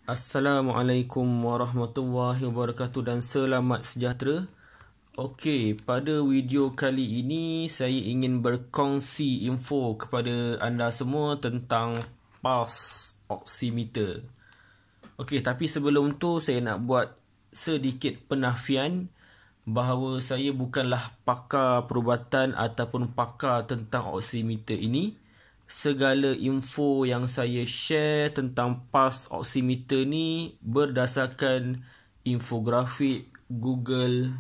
Assalamualaikum warahmatullahi wabarakatuh dan selamat sejahtera. Okey, pada video kali ini saya ingin berkongsi info kepada anda semua tentang pulse oximeter. Okey, tapi sebelum tu saya nak buat sedikit penafian bahawa saya bukanlah pakar perubatan ataupun pakar tentang oximeter ini. Segala info yang saya share tentang pulse oximeter ni berdasarkan infografik Google,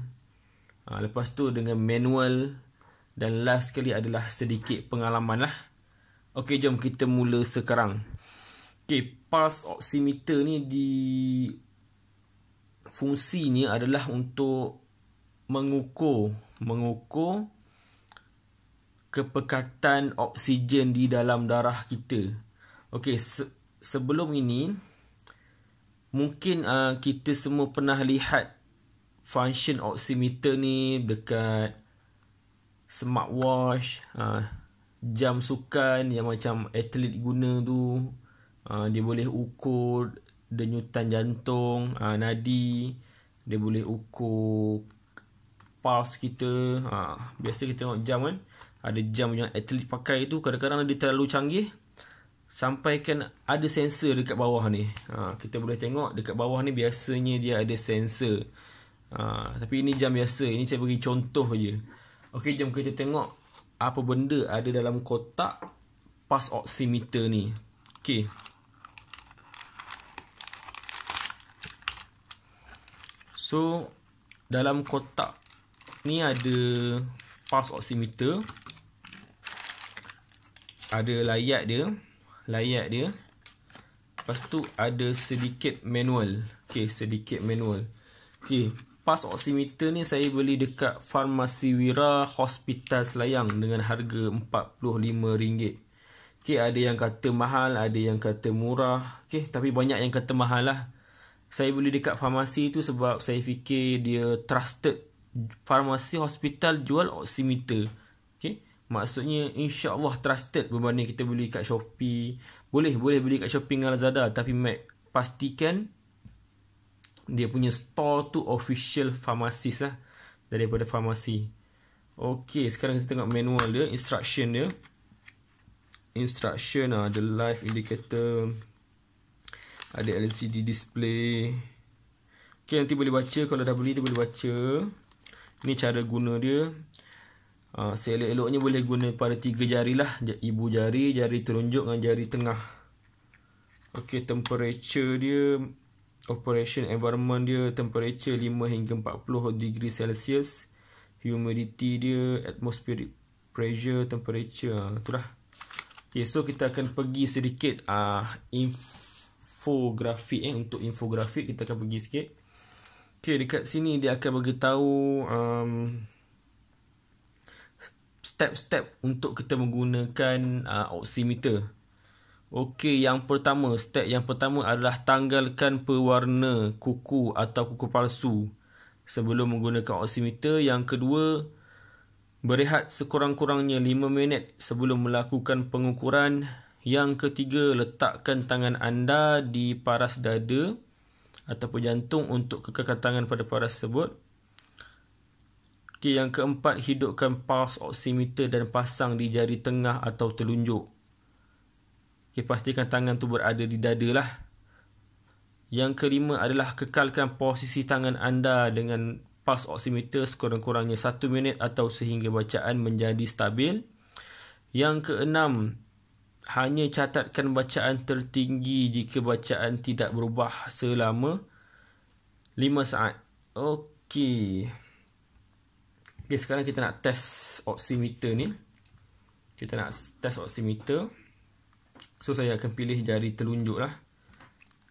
lepas tu dengan manual, dan last sekali adalah sedikit pengalaman lah. Okey, jom kita mula sekarang. Okey, pulse oximeter ni fungsinya adalah untuk mengukur kepekatan oksigen di dalam darah kita. Okey, sebelum ini mungkin kita semua pernah lihat function oximeter ni dekat smartwatch, jam sukan yang macam atlet guna tu. Dia boleh ukur denyutan jantung, nadi, dia boleh ukur pulse kita. Biasa kita tengok jam kan, ada jam yang atlet pakai tu, kadang-kadang dia terlalu canggih sampai kan ada sensor dekat bawah ni. Kita boleh tengok dekat bawah ni biasanya dia ada sensor. Tapi ini jam biasa, ini saya bagi contoh je. Okey, jom kita tengok apa benda ada dalam kotak pulse oximeter ni. Okey. So dalam kotak ni ada pulse oximeter, ada layar dia. Lepas tu ada sedikit manual. Okey, sedikit manual. Okey, pulse oximeter ni saya beli dekat Farmasi Wira Hospital Selayang dengan harga RM45. Okey, ada yang kata mahal, ada yang kata murah. Okey, tapi banyak yang kata mahal lah. Saya beli dekat farmasi tu sebab saya fikir dia trusted. Farmasi hospital jual oximeter. Okey, maksudnya insya-Allah trusted berbanding kita beli kat Shopee. Boleh beli kat Shopee dengan Lazada, tapi pastikan dia punya store tu official pharmacist lah, daripada farmasi. Okey, sekarang kita tengok manual dia, instruction dia. Instruction, ada live indicator, ada LCD display. Okey, nanti boleh baca, kalau dah beli tu boleh baca. Ni cara guna dia. Seelok-eloknya boleh guna pada 3 jari lah. Ibu jari, jari telunjuk dengan jari tengah. Okey, temperature dia, operation environment dia, temperature 5 hingga 40 degree Celsius. Humidity dia, atmospheric pressure, temperature. Itulah. Okey, so kita akan pergi sedikit infografik. Untuk infografik kita akan pergi sikit. Okey, dekat sini dia akan bagi tahu step-step untuk kita menggunakan oximeter. Okey, step yang pertama adalah tanggalkan pewarna kuku atau kuku palsu sebelum menggunakan oximeter. Yang kedua, berehat sekurang-kurangnya 5 minit sebelum melakukan pengukuran. Yang ketiga, letakkan tangan anda di paras dada ataupun jantung untuk kekalkan tangan pada paras tersebut. Okey, yang keempat, hidupkan pulse oximeter dan pasang di jari tengah atau telunjuk. Okey, pastikan tangan tu berada di dada lah. Yang kelima adalah kekalkan posisi tangan anda dengan pulse oximeter sekurang-kurangnya 1 minit atau sehingga bacaan menjadi stabil. Yang keenam, hanya catatkan bacaan tertinggi jika bacaan tidak berubah selama 5 saat. Okey. Okey, sekarang kita nak test oximeter ni. Kita nak test oximeter. So saya akan pilih jari telunjuk lah.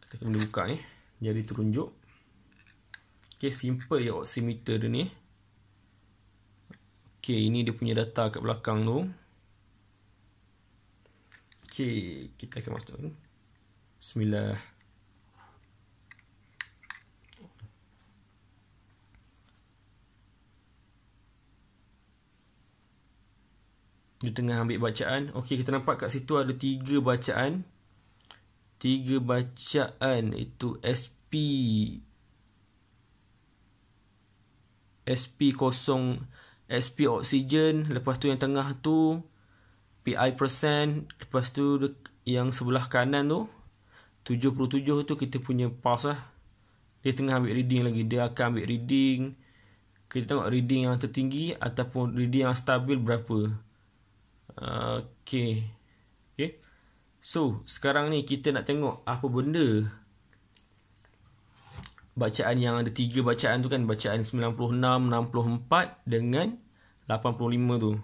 Kita akan buka ni, jari telunjuk. Okey, simple je oximeter dia ni. Okey, ini dia punya data kat belakang tu. Okey, kita akan masuk. Bismillah. Di tengah ambil bacaan. Okey, kita nampak kat situ ada 3 bacaan. 3 bacaan itu SP0, SP oksigen, lepas tu yang tengah tu PI percent, lepas tu yang sebelah kanan tu 77 tu kita punya pulse lah. Dia tengah ambil reading lagi. Dia akan ambil reading. Kita tengok reading yang tertinggi ataupun reading yang stabil berapa. Okay. So, sekarang ni kita nak tengok apa benda bacaan yang ada 3 bacaan tu kan. Bacaan 96, 64 dengan 85 tu.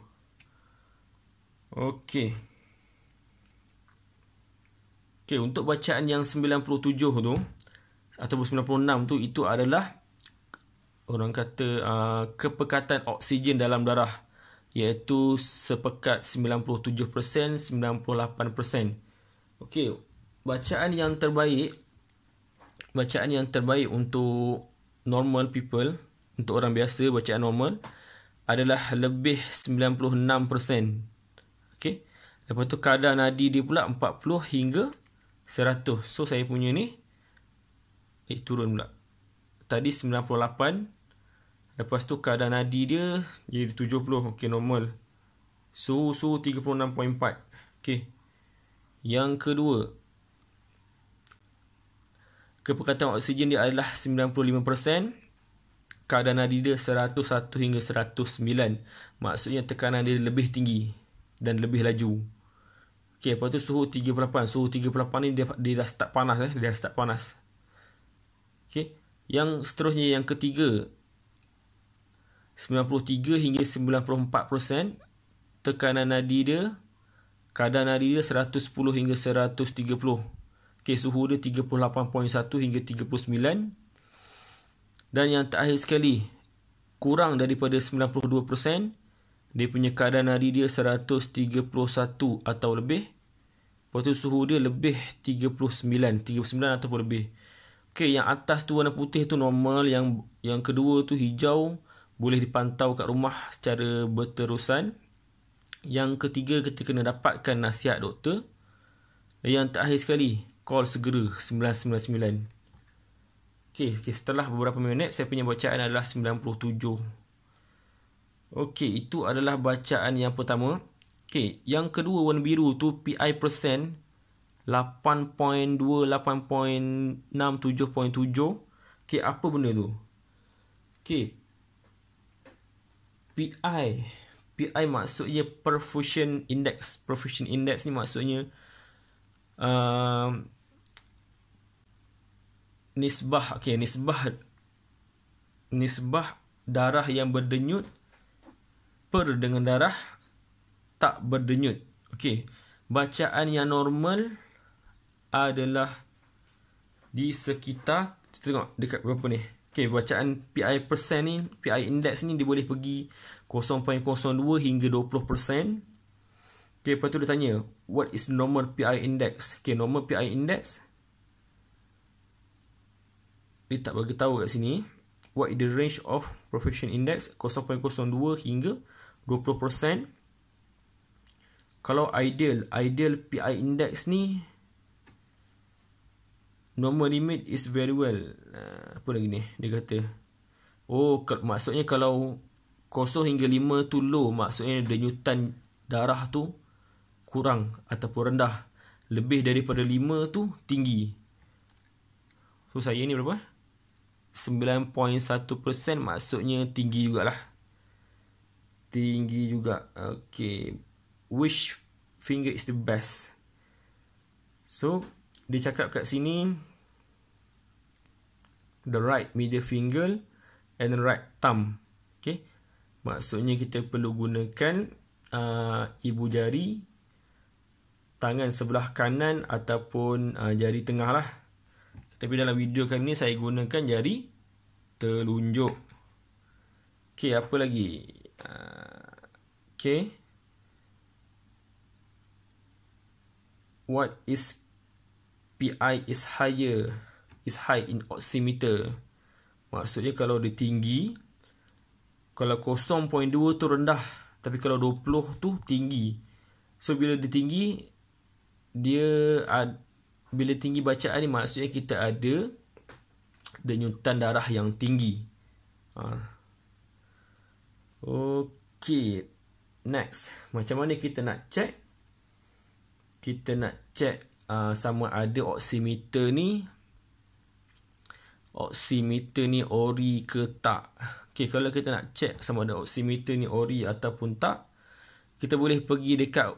Okay, untuk bacaan yang 97 tu ataupun 96 tu, itu adalah orang kata kepekatan oksigen dalam darah, iaitu sepekat 97%, 98%. Okey, bacaan yang terbaik untuk normal people, untuk orang biasa, bacaan normal adalah lebih 96%. Okey. Lepas tu kadar nadi dia pula 40 hingga 100. So saya punya ni turun pula. Tadi 98. Lepas tu kadar nadi dia jadi 70. Okey, normal. Suhu 36.4. Okey. Yang kedua, kepekatan oksigen dia adalah 95%. Kadar nadi dia 101 hingga 109. Maksudnya tekanan dia lebih tinggi dan lebih laju. Okey, lepas tu suhu 38. Suhu 38 ni dia dah start panas . Dia dah start panas. Okey. Yang seterusnya, yang ketiga, 93 hingga 94%. Tekanan nadi dia, kadar nadi dia 110 hingga 130. Okey, suhu dia 38.1 hingga 39. Dan yang terakhir sekali, kurang daripada 92%. Dia punya kadar nadi dia 131 atau lebih. Lepas tu suhu dia lebih 39 ataupun lebih. Okey, yang atas tu warna putih tu normal. Yang kedua tu hijau, boleh dipantau kat rumah secara berterusan. Yang ketiga, kita kena dapatkan nasihat doktor. Dan yang terakhir sekali, call segera 999. Okey, setelah beberapa minit, saya punya bacaan adalah 97. Okey, itu adalah bacaan yang pertama. Okey, yang kedua warna biru tu PI percent 8.2, 8.6, 7.7. Okey, apa benda tu? Okey, PI maksudnya perfusion index. Perfusion index ni maksudnya nisbah. Okey, nisbah darah yang berdenyut per dengan darah tak berdenyut. Okey, bacaan yang normal adalah di sekitar, kita tengok dekat berapa ni. Okey, bacaan PI percent ni, PI index ni dia boleh pergi 0.02 hingga 20%. Okey, lepas tu dia tanya, what is normal PI index? Okey, normal PI index, dia tak bagi tahu kat sini. What is the range of perfusion index? 0.02 hingga 20%. Kalau ideal PI index ni, normal limit is very well. Apa lagi ni? Dia kata, maksudnya kalau 0 hingga 5 tu low, maksudnya denyutan darah tu kurang ataupun rendah. Lebih daripada 5 tu tinggi. So saya ni berapa? 9.1%, maksudnya tinggi jugalah. Tinggi juga. Okay, which finger is the best? So dia cakap kat sini, the right middle finger and the right thumb. Okay, maksudnya kita perlu gunakan ibu jari, tangan sebelah kanan ataupun jari tengah lah. Tapi dalam video kali ni saya gunakan jari telunjuk. Okay, apa lagi? Okay, what is PI is high in oximeter. Maksudnya kalau dia tinggi, kalau 0.2 tu rendah, tapi kalau 20 tu tinggi. So bila dia tinggi, dia bila tinggi bacaan ni maksudnya kita ada denyutan darah yang tinggi. Okey. Next, macam mana kita nak check? Kita nak check sama ada oximeter ni ori ke tak. Okey, kalau kita nak check sama ada oximeter ni ori ataupun tak, kita boleh pergi dekat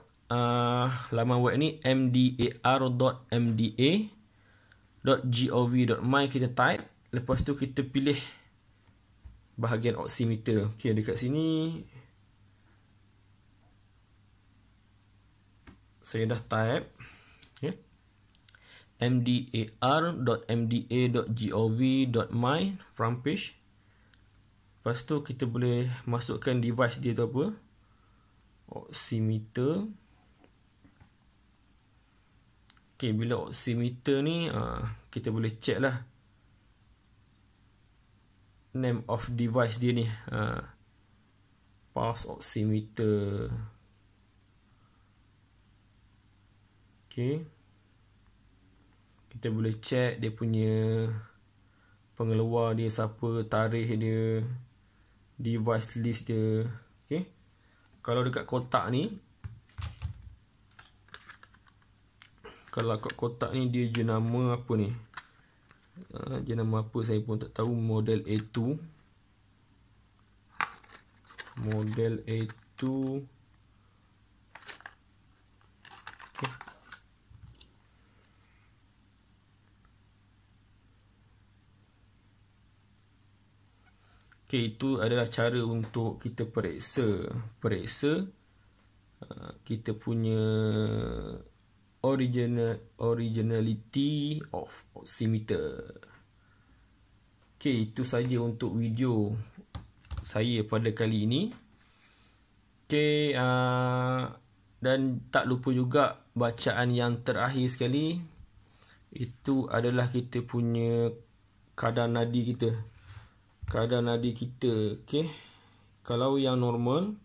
laman web ni mdar.mda.gov.my. kita type, lepas tu kita pilih bahagian oximeter. Okey, dekat sini saya dah type, okay. mdar.mda.gov.my front page. Lepas tu kita boleh masukkan device dia tu apa, oximeter. Okay, bila oximeter ni kita boleh check lah name of device dia ni, pulse oximeter. Okay, kita boleh check dia punya pengeluar dia, siapa, tarikh dia, device list dia. Okay, kalau dekat kotak ni, kalau kat kotak ni dia jenama apa ni, jenama apa saya pun tak tahu, model A2, model A2. Okay, itu adalah cara untuk kita periksa kita punya originality of oximeter. Okay, itu saja untuk video saya pada kali ini. Okay, dan tak lupa juga bacaan yang terakhir sekali, itu adalah kita punya kadar nadi kita. Okay, kalau yang normal,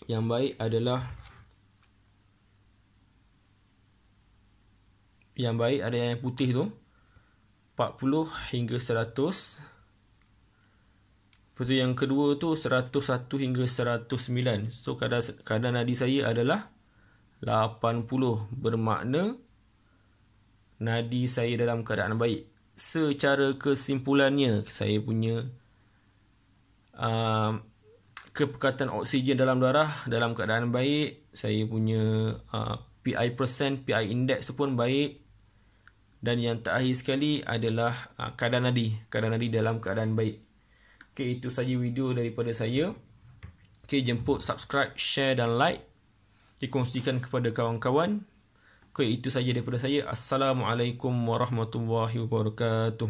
yang baik adalah yang putih tu 40 hingga 100. Lepas tu yang kedua tu 101 hingga 109. So kadar nadi saya adalah 80, bermakna nadi saya dalam keadaan baik. Secara kesimpulannya, saya punya kepekatan oksigen dalam darah dalam keadaan baik. Saya punya PI index tu pun baik. Dan yang terakhir sekali adalah kadar nadi dalam keadaan baik. Okay, itu saja video daripada saya. Okay, jemput subscribe, share dan like, dikongsikan kepada kawan-kawan. Okay, itu saja daripada saya. Assalamualaikum warahmatullahi wabarakatuh.